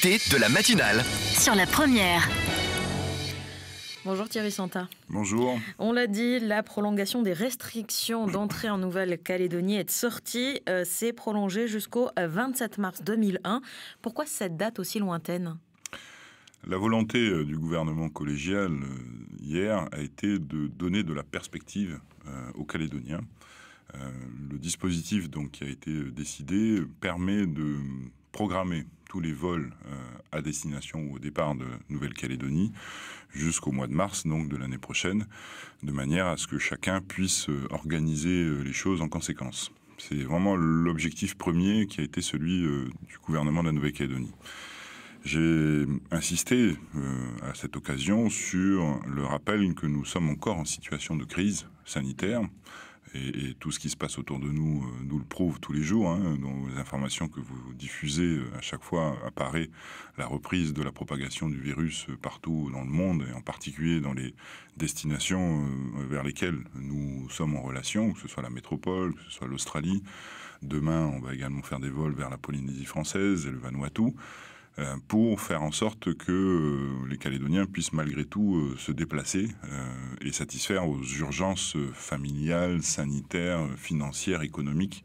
De la matinale sur la première. Bonjour Thierry Santa. Bonjour. On l'a dit, la prolongation des restrictions d'entrée en Nouvelle-Calédonie et de sortie s'est prolongée jusqu'au 27 mars 2001. Pourquoi cette date aussi lointaine ? La volonté du gouvernement collégial hier a été de donner de la perspective aux Calédoniens. Le dispositif donc, qui a été décidé permet de programmer tous les vols à destination ou au départ de Nouvelle-Calédonie jusqu'au mois de mars donc de l'année prochaine, de manière à ce que chacun puisse organiser les choses en conséquence. C'est vraiment l'objectif premier qui a été celui du gouvernement de la Nouvelle-Calédonie. J'ai insisté à cette occasion sur le rappel que nous sommes encore en situation de crise sanitaire. Et tout ce qui se passe autour de nous nous le prouve tous les jours. Dans les informations que vous diffusez, à chaque fois apparaît la reprise de la propagation du virus partout dans le monde, et en particulier dans les destinations vers lesquelles nous sommes en relation, que ce soit la métropole, que ce soit l'Australie. Demain, on va également faire des vols vers la Polynésie française et le Vanuatu, pour faire en sorte que les Calédoniens puissent malgré tout se déplacer et satisfaire aux urgences familiales, sanitaires, financières, économiques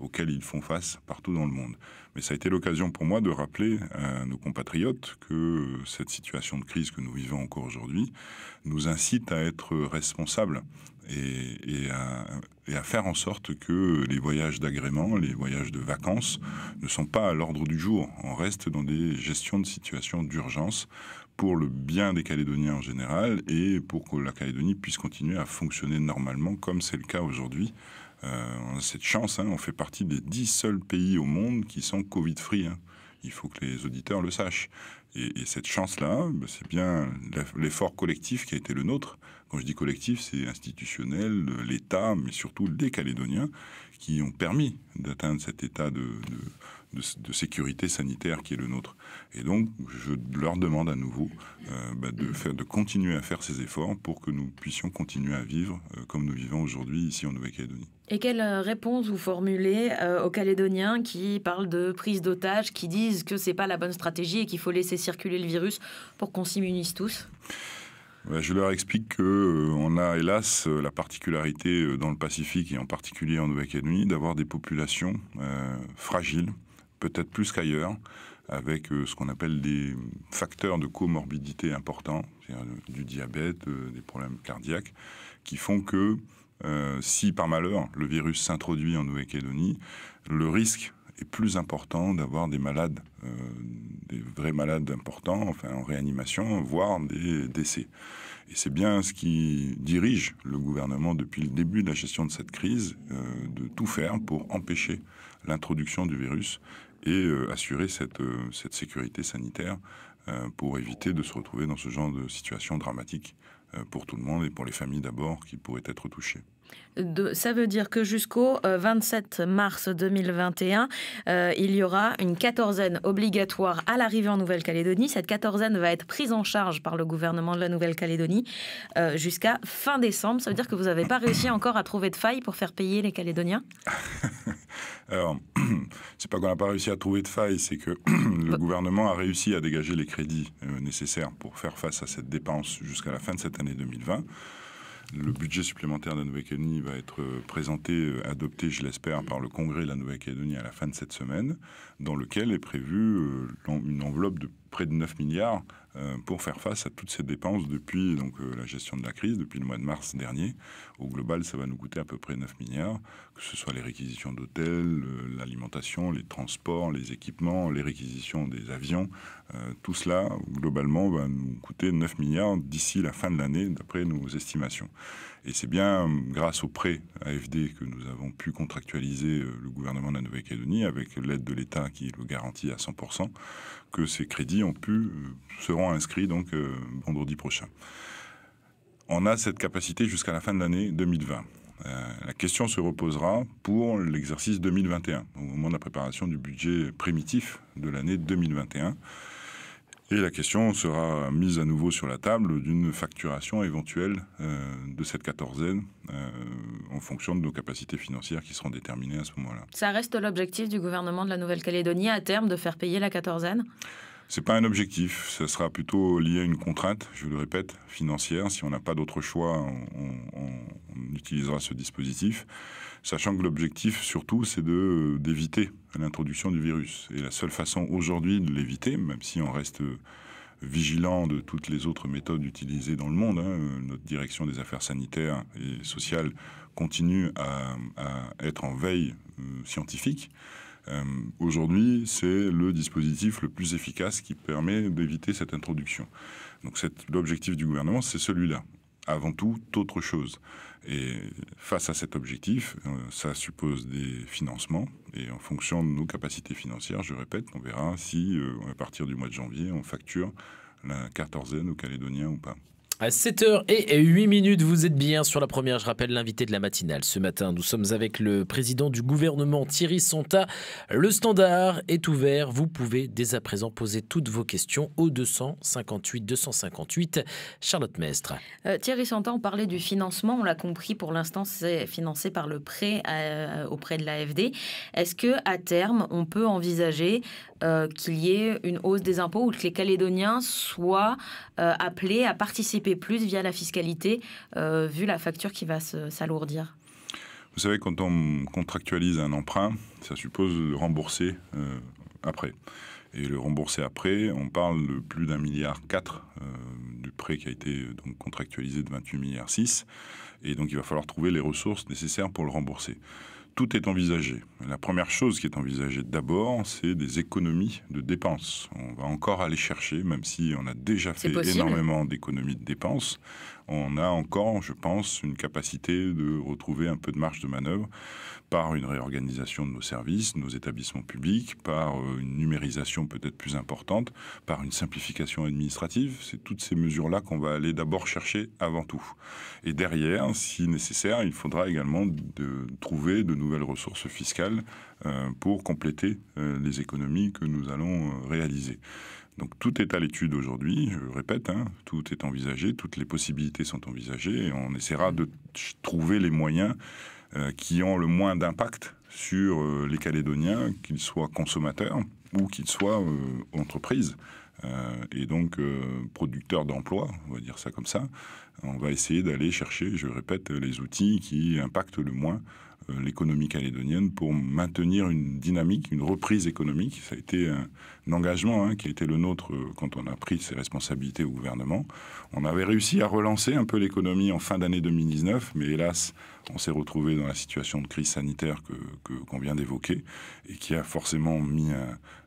auxquelles ils font face partout dans le monde. Mais ça a été l'occasion pour moi de rappeler à nos compatriotes que cette situation de crise que nous vivons encore aujourd'hui nous incite à être responsables et à faire en sorte que les voyages d'agrément, les voyages de vacances ne sont pas à l'ordre du jour. On reste dans des gestions de situations d'urgence pour le bien des Calédoniens en général et pour que la Calédonie puisse continuer à fonctionner normalement comme c'est le cas aujourd'hui. On a cette chance, on fait partie des 10 seuls pays au monde qui sont Covid-free. Il faut que les auditeurs le sachent. Et cette chance-là, c'est bien l'effort collectif qui a été le nôtre. Quand je dis collectif, c'est institutionnel, l'État, mais surtout les Calédoniens, qui ont permis d'atteindre cet état de sécurité sanitaire qui est le nôtre. Et donc, je leur demande à nouveau de continuer à faire ces efforts pour que nous puissions continuer à vivre comme nous vivons aujourd'hui ici en Nouvelle-Calédonie. Et quelle réponse vous formulez aux Calédoniens qui parlent de prise d'otages, qui disent que c'est pas la bonne stratégie et qu'il faut laisser circuler le virus pour qu'on s'immunise tous ? Je leur explique qu'on a hélas la particularité dans le Pacifique et en particulier en Nouvelle-Calédonie d'avoir des populations fragiles, peut-être plus qu'ailleurs, avec ce qu'on appelle des facteurs de comorbidité importants, c'est-à-dire du diabète, des problèmes cardiaques, qui font que si par malheur le virus s'introduit en Nouvelle-Calédonie, le risque est plus important d'avoir des malades, des vrais malades importants, enfin en réanimation, voire des décès. Et c'est bien ce qui dirige le gouvernement depuis le début de la gestion de cette crise, de tout faire pour empêcher l'introduction du virus et assurer cette sécurité sanitaire pour éviter de se retrouver dans ce genre de situation dramatique pour tout le monde et pour les familles d'abord qui pourraient être touchées. Ça veut dire que jusqu'au 27 mars 2021, il y aura une quatorzaine obligatoire à l'arrivée en Nouvelle-Calédonie. Cette quatorzaine va être prise en charge par le gouvernement de la Nouvelle-Calédonie jusqu'à fin décembre. Ça veut dire que vous n'avez pas réussi encore à trouver de faille pour faire payer les Calédoniens ? Alors, c'est pas qu'on n'a pas réussi à trouver de faille, c'est que le gouvernement a réussi à dégager les crédits nécessaires pour faire face à cette dépense jusqu'à la fin de cette année 2020. Le budget supplémentaire de la Nouvelle-Calédonie va être présenté, adopté, je l'espère, par le Congrès de la Nouvelle-Calédonie à la fin de cette semaine, dans lequel est prévue une enveloppe de près de 9 milliards pour faire face à toutes ces dépenses depuis la gestion de la crise, depuis le mois de mars dernier. Au global, ça va nous coûter à peu près 9 milliards, que ce soit les réquisitions d'hôtels, l'alimentation, les transports, les équipements, les réquisitions des avions. Tout cela, globalement, va nous coûter 9 milliards d'ici la fin de l'année, d'après nos estimations. Et c'est bien grâce au prêt AFD que nous avons pu contractualiser le gouvernement de la Nouvelle-Calédonie, avec l'aide de l'État qui le garantit à 100%, que ces crédits seront inscrits donc vendredi prochain. On a cette capacité jusqu'à la fin de l'année 2020. La question se reposera pour l'exercice 2021, au moment de la préparation du budget primitif de l'année 2021. Et la question sera mise à nouveau sur la table d'une facturation éventuelle de cette quatorzaine en fonction de nos capacités financières qui seront déterminées à ce moment-là. Ça reste l'objectif du gouvernement de la Nouvelle-Calédonie à terme de faire payer la quatorzaine ? C'est pas un objectif, ça sera plutôt lié à une contrainte, je le répète, financière. Si on n'a pas d'autre choix, on utilisera ce dispositif, sachant que l'objectif surtout c'est d'éviter l'introduction du virus. Et la seule façon aujourd'hui de l'éviter, même si on reste vigilant de toutes les autres méthodes utilisées dans le monde, notre direction des affaires sanitaires et sociales continue à être en veille scientifique. Aujourd'hui, c'est le dispositif le plus efficace qui permet d'éviter cette introduction. Donc l'objectif du gouvernement, c'est celui-là. Avant tout, autre chose. Et face à cet objectif, ça suppose des financements. Et en fonction de nos capacités financières, je répète, on verra si, à partir du mois de janvier, on facture la quatorzaine aux Calédoniens ou pas. À 7h08, vous êtes bien sur la première. Je rappelle l'invité de la matinale. Ce matin, nous sommes avec le président du gouvernement, Thierry Santa. Le standard est ouvert. Vous pouvez dès à présent poser toutes vos questions au 258 258. Charlotte Mestre. Thierry Santa, on parlait du financement. On l'a compris, pour l'instant, c'est financé par le prêt auprès de l'AFD. Est-ce qu'à terme, on peut envisager qu'il y ait une hausse des impôts ou que les Calédoniens soient appelés à participer plus via la fiscalité, vu la facture qui va s'alourdir? Vous savez, quand on contractualise un emprunt, ça suppose de rembourser après. Et le rembourser après, on parle de plus d'1,4 milliard du prêt qui a été donc contractualisé de 28,6 milliards. Et donc il va falloir trouver les ressources nécessaires pour le rembourser. Tout est envisagé. La première chose qui est envisagée d'abord, c'est des économies de dépenses. On va encore aller chercher, même si on a déjà fait énormément d'économies de dépenses, on a encore, je pense, une capacité de retrouver un peu de marge de manœuvre par une réorganisation de nos services, nos établissements publics, par une numérisation peut-être plus importante, par une simplification administrative. C'est toutes ces mesures-là qu'on va aller d'abord chercher avant tout. Et derrière, si nécessaire, il faudra également trouver de nouvelles ressources fiscales pour compléter les économies que nous allons réaliser. Donc tout est à l'étude aujourd'hui, je le répète, tout est envisagé, toutes les possibilités sont envisagées et on essaiera de trouver les moyens qui ont le moins d'impact sur les Calédoniens, qu'ils soient consommateurs ou qu'ils soient entreprises et donc producteurs d'emplois, on va dire ça comme ça. On va essayer d'aller chercher, je le répète, les outils qui impactent le moins l'économie calédonienne pour maintenir une dynamique, une reprise économique. Ça a été un engagement qui a été le nôtre quand on a pris ses responsabilités au gouvernement. On avait réussi à relancer un peu l'économie en fin d'année 2019, mais hélas, on s'est retrouvé dans la situation de crise sanitaire qu'on vient d'évoquer et qui a forcément mis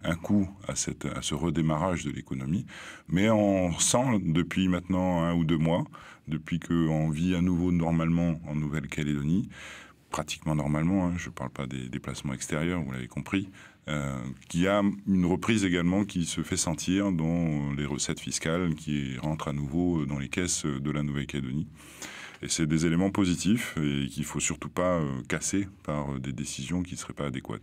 un coup à ce redémarrage de l'économie. Mais on sent depuis maintenant 1 ou 2 mois, depuis qu'on vit à nouveau normalement en Nouvelle-Calédonie, pratiquement normalement, je ne parle pas des déplacements extérieurs, vous l'avez compris, qu'il y a une reprise également qui se fait sentir dans les recettes fiscales qui rentrent à nouveau dans les caisses de la Nouvelle-Calédonie. Et c'est des éléments positifs et qu'il ne faut surtout pas casser par des décisions qui ne seraient pas adéquates.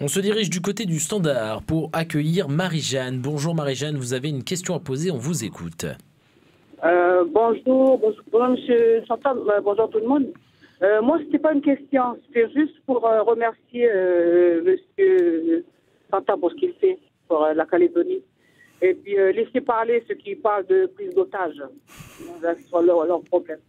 On se dirige du côté du standard pour accueillir Marie-Jeanne. Bonjour Marie-Jeanne, vous avez une question à poser, on vous écoute. Bonjour monsieur Santa, bonjour tout le monde. Moi, c'était pas une question, c'était juste pour remercier monsieur Santa pour ce qu'il fait pour la Calédonie. Et puis laisser parler ceux qui parlent de prise d'otages sur leur problème.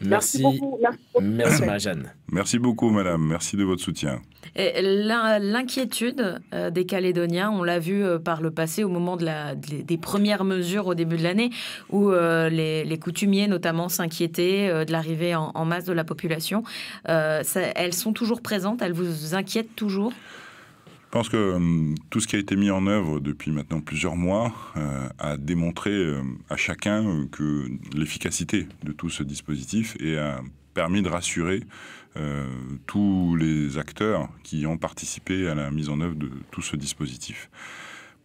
Merci beaucoup. Merci Marie-Jeanne. Merci beaucoup madame, merci de votre soutien. L'inquiétude des Calédoniens, on l'a vu par le passé au moment des premières mesures au début de l'année où les coutumiers notamment s'inquiétaient de l'arrivée en masse de la population. Elles sont toujours présentes, elles vous inquiètent toujours ? Je pense que tout ce qui a été mis en œuvre depuis maintenant plusieurs mois a démontré à chacun que l'efficacité de tout ce dispositif et a permis de rassurer tous les acteurs qui ont participé à la mise en œuvre de tout ce dispositif.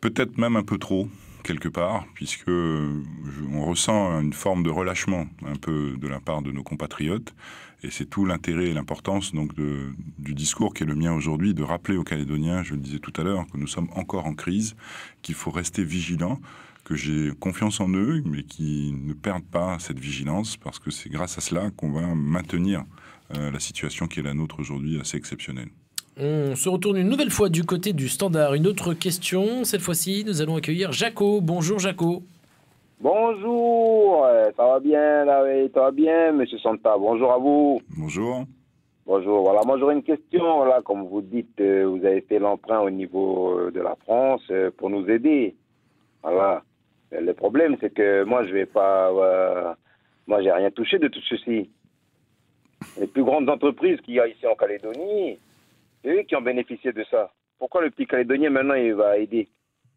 Peut-être même un peu trop, quelque part, puisque on ressent une forme de relâchement un peu de la part de nos compatriotes. Et c'est tout l'intérêt et l'importance donc du discours qui est le mien aujourd'hui, de rappeler aux Calédoniens, je le disais tout à l'heure, que nous sommes encore en crise, qu'il faut rester vigilants, que j'ai confiance en eux, mais qu'ils ne perdent pas cette vigilance, parce que c'est grâce à cela qu'on va maintenir la situation qui est la nôtre aujourd'hui assez exceptionnelle. On se retourne une nouvelle fois du côté du Standard. Une autre question. Cette fois-ci, nous allons accueillir Jaco. Bonjour Jaco. Bonjour, ça va bien, David, ça va bien, monsieur Santa, bonjour à vous. Bonjour. Bonjour, voilà, moi j'aurais une question, là, comme vous dites, vous avez fait l'emprunt au niveau de la France pour nous aider. Voilà, le problème c'est que moi je vais pas, moi j'ai rien touché de tout ceci. Les plus grandes entreprises qu'il y a ici en Calédonie, c'est eux qui ont bénéficié de ça. Pourquoi le petit Calédonien maintenant il va aider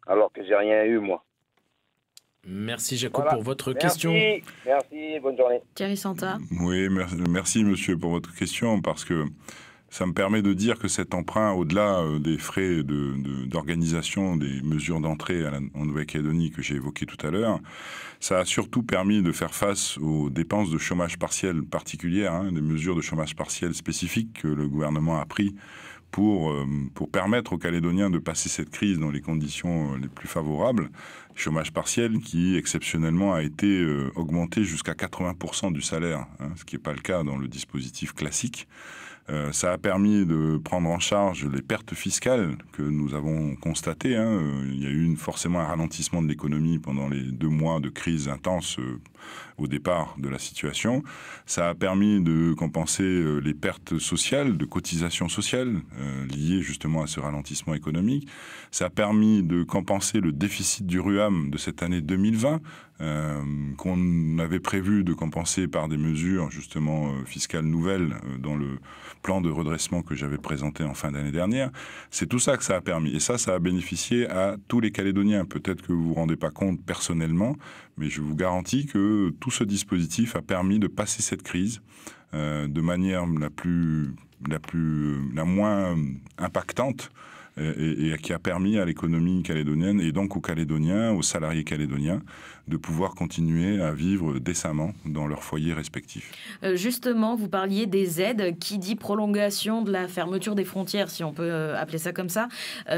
alors que j'ai rien eu moi? Merci Jaco Voilà. pour votre question. Merci, bonne journée. Thierry Santa. Oui, merci monsieur pour votre question, parce que ça me permet de dire que cet emprunt, au-delà des frais d'organisation, des mesures d'entrée en Nouvelle-Calédonie que j'ai évoquées tout à l'heure, ça a surtout permis de faire face aux dépenses de chômage partiel particulières, des mesures de chômage partiel spécifiques que le gouvernement a pris pour permettre aux Calédoniens de passer cette crise dans les conditions les plus favorables. Chômage partiel qui, exceptionnellement, a été augmenté jusqu'à 80% du salaire, ce qui n'est pas le cas dans le dispositif classique. Ça a permis de prendre en charge les pertes fiscales que nous avons constatées. Il y a eu forcément un ralentissement de l'économie pendant les 2 mois de crise intense au départ de la situation. Ça a permis de compenser les pertes sociales, de cotisations sociales liées justement à ce ralentissement économique. Ça a permis de compenser le déficit du RUAM de cette année 2020, qu'on avait prévu de compenser par des mesures justement fiscales nouvelles dans le plan de redressement que j'avais présenté en fin d'année dernière. C'est tout ça que ça a permis. Et ça a bénéficié à tous les Calédoniens. Peut-être que vous ne vous rendez pas compte personnellement, mais je vous garantis que tout ce dispositif a permis de passer cette crise de manière la moins impactante, et qui a permis à l'économie calédonienne et donc aux Calédoniens, aux salariés calédoniens, de pouvoir continuer à vivre décemment dans leurs foyers respectifs. Justement, vous parliez des aides. Qui dit prolongation de la fermeture des frontières, si on peut appeler ça comme ça,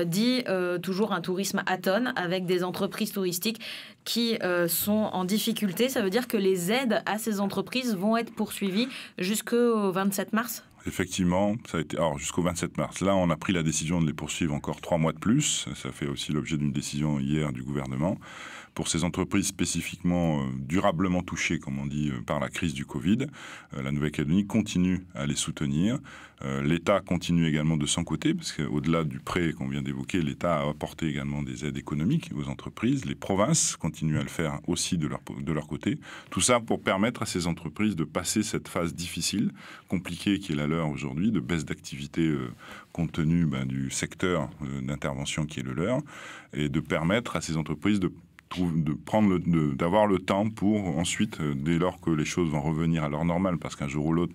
dit toujours un tourisme atone avec des entreprises touristiques qui sont en difficulté. Ça veut dire que les aides à ces entreprises vont être poursuivies jusqu'au 27 mars ? Effectivement, ça a été. Alors, jusqu'au 27 mars. Là, on a pris la décision de les poursuivre encore 3 mois de plus. Ça fait aussi l'objet d'une décision hier du gouvernement. Pour ces entreprises spécifiquement durablement touchées, comme on dit, par la crise du Covid, la Nouvelle-Calédonie continue à les soutenir. L'État continue également de son côté, parce qu'au-delà du prêt qu'on vient d'évoquer, l'État a apporté également des aides économiques aux entreprises. Les provinces continuent à le faire aussi de leur côté. Tout ça pour permettre à ces entreprises de passer cette phase difficile, compliquée qui est la leur aujourd'hui, de baisse d'activité compte tenu du secteur d'intervention qui est le leur, et de permettre à ces entreprises d'avoir le temps pour ensuite, dès lors que les choses vont revenir à leur normale, parce qu'un jour ou l'autre,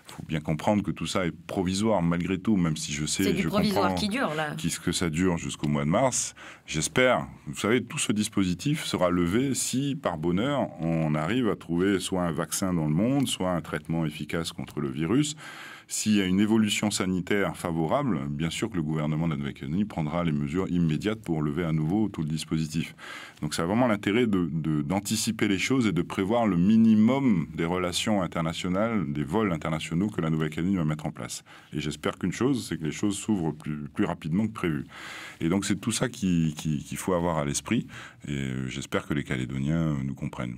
il faut bien comprendre que tout ça est provisoire malgré tout, même si je sais, c'est du provisoire qui dure là. Que ça dure jusqu'au mois de mars. J'espère, vous savez, tout ce dispositif sera levé si, par bonheur, on arrive à trouver soit un vaccin dans le monde, soit un traitement efficace contre le virus. S'il y a une évolution sanitaire favorable, bien sûr que le gouvernement de la Nouvelle-Calédonie prendra les mesures immédiates pour lever à nouveau tout le dispositif. Donc ça a vraiment l'intérêt d'anticiper les choses et de prévoir le minimum des relations internationales, des vols internationaux que la Nouvelle-Calédonie va mettre en place. Et j'espère qu'une chose, c'est que les choses s'ouvrent plus rapidement que prévu. Et donc c'est tout ça qu'il faut avoir à l'esprit, et j'espère que les Calédoniens nous comprennent.